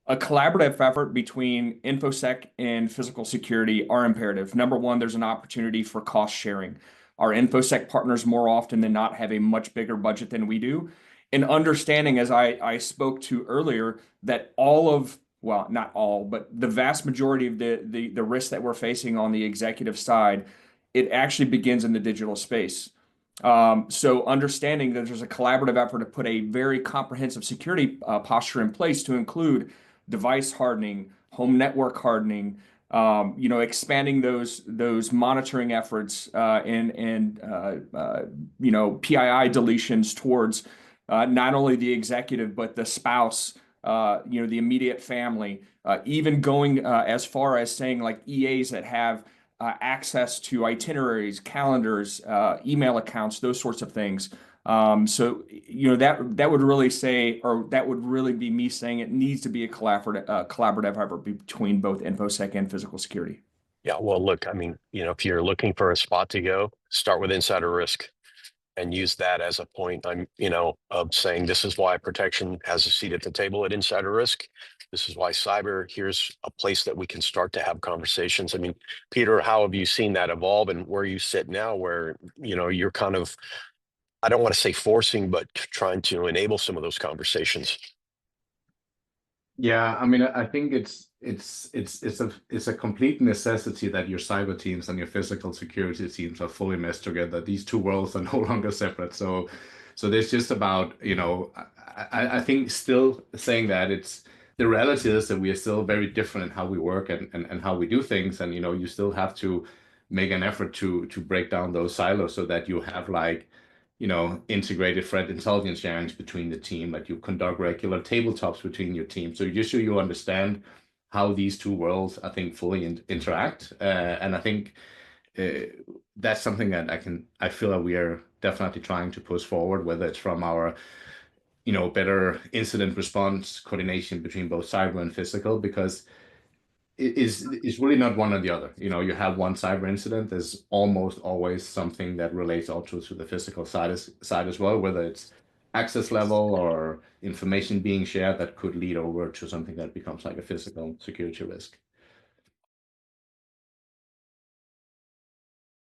A collaborative effort between InfoSec and physical security are imperative. Number one, there's an opportunity for cost sharing. Our InfoSec partners more often than not have a much bigger budget than we do. And understanding, as I spoke to earlier, that all of, well, not all, but the vast majority of the risks that we're facing on the executive side, it actually begins in the digital space. So understanding that there's a collaborative effort to put a very comprehensive security posture in place to include device hardening, home network hardening, expanding those monitoring efforts and PII deletions towards not only the executive but the spouse, the immediate family, even going as far as saying like EAs that have access to itineraries, calendars, email accounts, those sorts of things. That would really say, or that would really be me saying it needs to be a collaborative effort between both InfoSec and physical security. Yeah, well, look, I mean, if you're looking for a spot to go, start with insider risk and use that as a point. Of saying this is why protection has a seat at the table at insider risk. This is why cyber, here's a place that we can start to have conversations. I mean, Peter, how have you seen that evolve and where you sit now where, you're kind of, I don't want to say forcing, but trying to enable some of those conversations? Yeah, I mean, I think it's a complete necessity that your cyber teams and your physical security teams are fully meshed together. These two worlds are no longer separate. So there's just about, I think still saying that it's the reality is that we are still very different in how we work and how we do things. And you still have to make an effort to break down those silos so that you have like integrated threat intelligence sharings between the team, that you conduct regular tabletops between your team. So just so you understand how these two worlds, I think, fully interact. And I think that's something that I feel that we are definitely trying to push forward, whether it's from our, better incident response coordination between both cyber and physical, because it's really not one or the other. You have one cyber incident, there's almost always something that relates also to the physical side as well, whether it's access level or information being shared that could lead over to something that becomes like a physical security risk.